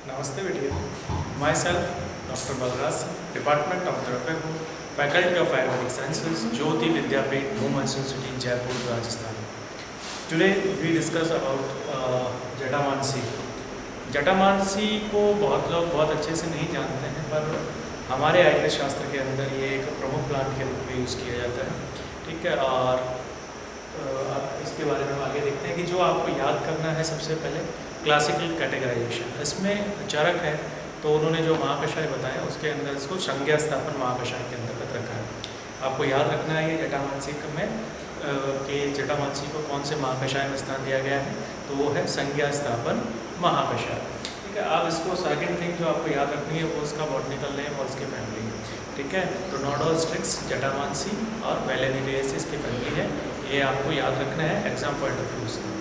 Namaste Vidya. Myself, Dr. Balraj, Department of Therapy, Faculty of Ayurvedic Sciences, Jyoti Vidyapeeth, Women's University in Jaipur, Rajasthan. Today we discuss about जटामानसी। जटामानसी को बहुत लोग बहुत अच्छे से नहीं जानते हैं, पर हमारे आयुर्वेद शास्त्र के अंदर ये एक प्रमुख प्लांट के रूप में यूज़ किया जाता है। ठीक है, और इसके बारे में हम आगे देखते हैं कि जो आपको याद करना है सबसे पहले क्लासिकल कैटेगराइजेशन। इसमें चरक है तो उन्होंने जो महाकषाय बताया उसके अंदर इसको संज्ञा स्थापन महाकषाय के अंतर्गत रखा है। आपको याद रखना है ये जटामानसी में कि जटामानसी को कौन से महाकषाय में स्थान दिया गया है, तो वो है संज्ञा स्थापन महाकषाय। ठीक है, अब इसको सेकेंड थिंग जो आपको याद रखनी है वो उसका बॉटनिकल नेम और उसकी फैमिली। ठीक है, तो नोडोस्ट्रिक्स, जटामानसी और वेलेनिलिएसिस की फैमिली है, ये आपको याद रखना है एग्जाम पॉइंट ऑफ व्यू से।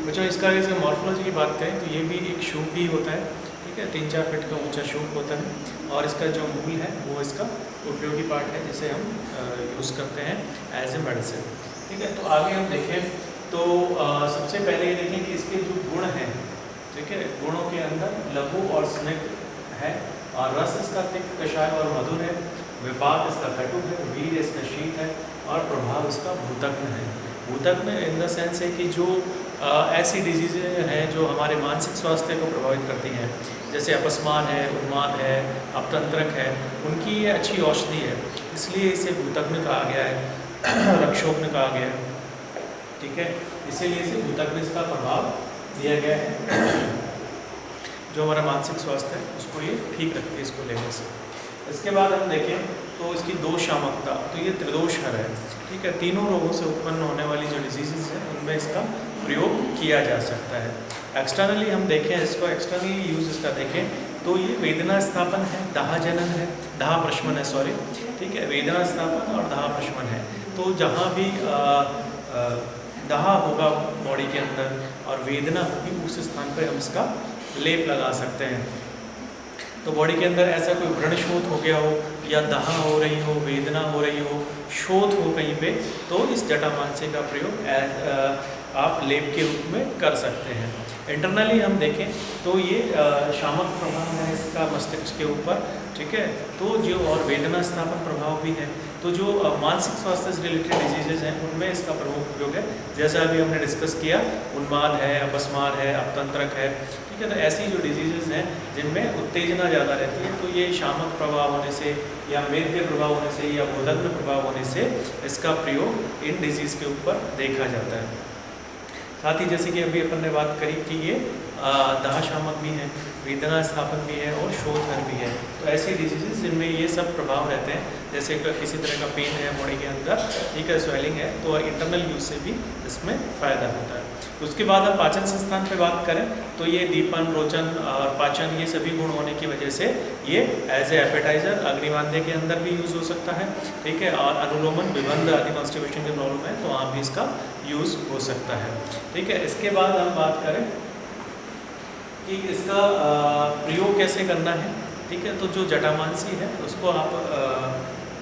बच्चों इसका जैसे मॉर्फोलॉजी की बात करें तो ये भी एक शूप ही होता है। ठीक है, 3-4 फीट का ऊंचा शूप होता है और इसका जो मूल है वो इसका उपयोगी पार्ट है जिसे हम यूज़ करते हैं एज ए मेडिसिन। ठीक है, तो आगे हम देखें तो सबसे पहले ये देखें कि इसके जो गुण हैं, ठीक है, गुणों के अंदर लघु और स्निग्ध है, और रस इसका तिक्त, कषाय और मधुर है, विपाक इसका कटु है, वीर इसका शीत है, और प्रभाव इसका भूतग्न है। भूतग्न इन द सेंस है कि जो ऐसी डिजीज़ें हैं जो हमारे मानसिक स्वास्थ्य को प्रभावित करती हैं, जैसे अपस्मान है, उन्माद है, अपतंत्रक है, उनकी ये अच्छी औषधि है, इसलिए इसे भूतग्न कहा गया है, रक्षोग्न कहा गया है। ठीक है, इसीलिए इसे भूतग्न इसका प्रभाव दिया गया है। जो हमारा मानसिक स्वास्थ्य है उसको ये ठीक रखती है इसको लेने से। इसके बाद हम देखें तो इसकी दोषामकता, तो ये त्रिदोषहर है। ठीक है, तीनों रोगों से उत्पन्न होने वाली जो डिजीज़ हैं उनमें इसका प्रयोग किया जा सकता है। एक्सटर्नली हम देखें इसको, एक्सटर्नली यूज़ इसका देखें तो ये वेदना स्थापन है, दाह जनन है, दाह प्रशमन है, सॉरी। ठीक है, वेदना स्थापन और दाह प्रशमन है, तो जहाँ भी दाह होगा बॉडी के अंदर और वेदना होगी उस स्थान पर हम इसका लेप लगा सकते हैं। तो बॉडी के अंदर ऐसा कोई व्रण शोथ हो गया हो या दाह हो रही हो, वेदना हो रही हो, शोथ हो कहीं पे, तो इस जटामानसी का प्रयोग आप लेप के रूप में कर सकते हैं। इंटरनली हम देखें तो ये शामक प्रभाव है इसका मस्तिष्क के ऊपर। ठीक है, तो जो और वेदना स्थापन प्रभाव भी है, तो जो मानसिक स्वास्थ्य से रिलेटेड डिजीजेज हैं उनमें इसका प्रमुख उपयोग है। जैसा अभी हमने डिस्कस किया, उन्माद है, अपस्मार है, अपतंत्रक है। ठीक है, तो ऐसी जो डिजीजेज हैं जिनमें उत्तेजना ज़्यादा रहती है, तो ये शामक प्रभाव होने से या मेद्य प्रभाव होने से या भूतग्न प्रभाव होने से इसका प्रयोग इन डिजीज़ के ऊपर देखा जाता है। साथ ही जैसे कि अभी अपन ने बात करी कि ये दाह शामक भी है, वेदना स्थापन भी है और शोधन भी है, तो ऐसी डिजीजेस जिनमें ये सब प्रभाव रहते हैं, जैसे किसी तरह का पेन है बॉडी के अंदर, ठीक है, स्वेलिंग है, तो इंटरनल यूज से भी इसमें फ़ायदा होता है। उसके बाद हम पाचन संस्थान पे बात करें तो ये दीपन, रोचन और पाचन, ये सभी गुण होने की वजह से ये एज ए एपेटाइजर अग्निवाद्य के अंदर भी यूज़ हो सकता है। ठीक है, और अनुलोमन, विबंध आदि कॉन्स्टिपेशन की प्रॉब्लम है तो वहाँ भी इसका यूज़ हो सकता है। ठीक है, इसके बाद हम बात करें कि इसका प्रयोग कैसे करना है। ठीक है, तो जो जटामानसी है उसको आप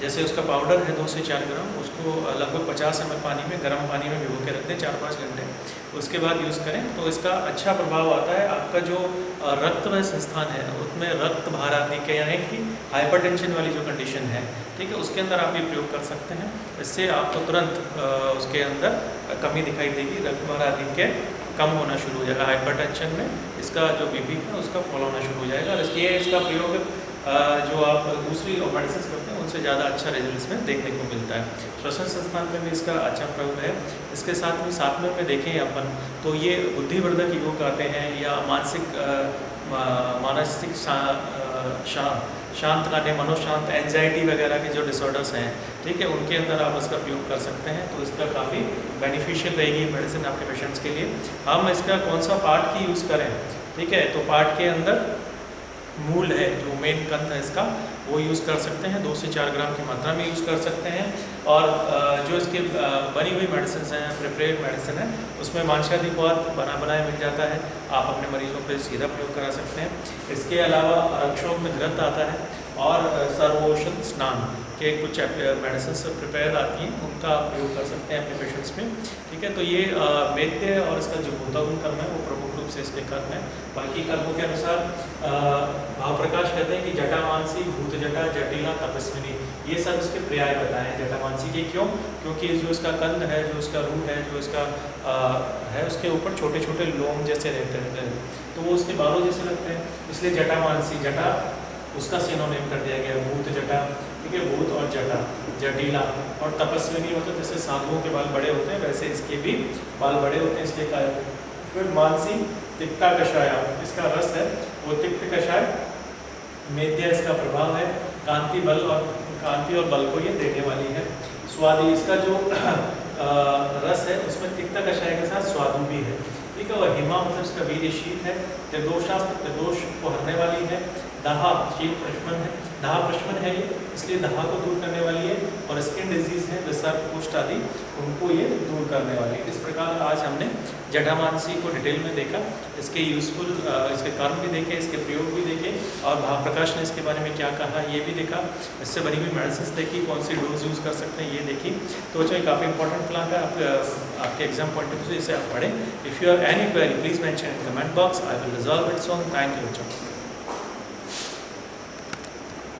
जैसे उसका पाउडर है 2 से 4 ग्राम, उसको लगभग 50 ml पानी में, गर्म पानी में भिगो के रख दें 4-5 घंटे, उसके बाद यूज़ करें तो इसका अच्छा प्रभाव आता है। आपका जो रक्त में संस्थान है उसमें रक्त भार आदि के, यानी कि हाइपरटेंशन वाली जो कंडीशन है, ठीक है, उसके अंदर आप ये प्रयोग कर सकते हैं। इससे आपको तुरंत उसके अंदर कमी दिखाई देगी, रक्त भार आदि के कम होना शुरू हो जाएगा। हाइपरटेंशन में इसका जो बीपी है उसका फॉल होना शुरू हो जाएगा, और इसका प्रयोग जो आप दूसरी मेडिसिन करते हैं उनसे ज़्यादा अच्छा रिजल्ट इसमें देखने को मिलता है। श्वसन संस्थान में भी इसका अच्छा प्रयोग है। इसके साथ में देखें अपन तो ये बुद्धिवर्धक योग आते हैं या मानसिक शांत करने, मनोशांत, एंजाइटी वगैरह के जो डिसऑर्डर्स हैं, ठीक है, उनके अंदर आप इसका प्रयोग कर सकते हैं, तो इसका काफ़ी बेनिफिशियल रहेगी मेडिसिन आपके पेशेंट्स के लिए। हम इसका कौन सा पार्ट की यूज़ करें, ठीक है, तो पार्ट के अंदर मूल है, जो मेन कंद है इसका, वो यूज़ कर सकते हैं, 2 से 4 ग्राम की मात्रा में यूज़ कर सकते हैं। और जो इसके बनी हुई मेडिसिन हैं, प्रिपेयर्ड मेडिसिन है, उसमें मांसादिक्वाद बना बनाया मिल जाता है, आप अपने मरीजों पे सीधा प्रयोग करा सकते हैं। इसके अलावा रक्षोग्न घृत आता है और सर्वोषध स्नान के कुछ मेडिसिन प्रिपेयर आती हैं, उनका प्रयोग कर सकते हैं अपने पेशेंट्स में। ठीक है, तो ये मेद्य और इसका जो भूतग्न कर्म है वो प्रमुख रूप से इसके कर्म है। बाकी कर्मों के अनुसार भाव प्रकाश कहते हैं कि जटामानसी, भूत जटा, जटिला, तपस्विनी, ये सब इसके पर्याय बताए हैं जटामानसी के। क्यों? क्योंकि जो इसका कंद है, जो इसका रूट है, जो इसका है, उसके ऊपर छोटे छोटे लोम जैसे रहते हैं, तो वो उसके बालों जैसे लगते हैं, इसलिए जटामानसी। जटा उसका सिनोनिम कर दिया गया, भूत जटा, ठीक है, भूत और जटा, जटिला। और तपस्विनी मतलब जैसे साधुओं के बाल बड़े होते हैं वैसे इसके भी बाल बड़े होते हैं, इसलिए कहा। फिर मानसी, तिक्ता कषाय, इसका रस है वो तिक्त कषाय, मेद्य इसका प्रभाव है, कांति बल और कांति और बल को ये देने वाली है। स्वादी, इसका जो रस है उसमें तिक्त कषाय के साथ स्वादु भी है, ठीक है। और हिमा मतलब इसका वीर्य शीत है, त्रिदोषास्त्र, त्रिदोष को हरने वाली है। दाहा, शीत प्रशमन है, दाह प्रशमन है ये, इसलिए दाह को दूर करने वाली है। और स्किन डिजीज है, विसर्प, कुष्ठ आदि, उनको ये दूर करने वाली है। इस प्रकार आज हमने जटामानसी को डिटेल में देखा, इसके यूजफुल इसके कर्म भी देखे, इसके प्रयोग भी देखे, और भाव प्रकाश ने इसके बारे में क्या कहा ये भी देखा। इससे बनी हुई मेडिसिन देखी, कौन सी डोज यूज़ कर सकते हैं ये देखी। तो बच्चों ये काफ़ी इंपॉर्टेंट क्लास है, आपके एग्जाम पॉइंट ऑफ व्यू से इसे आप पढ़ें। If you have any query please mention in comment box, I will resolve it soon. Thank you बच्चों।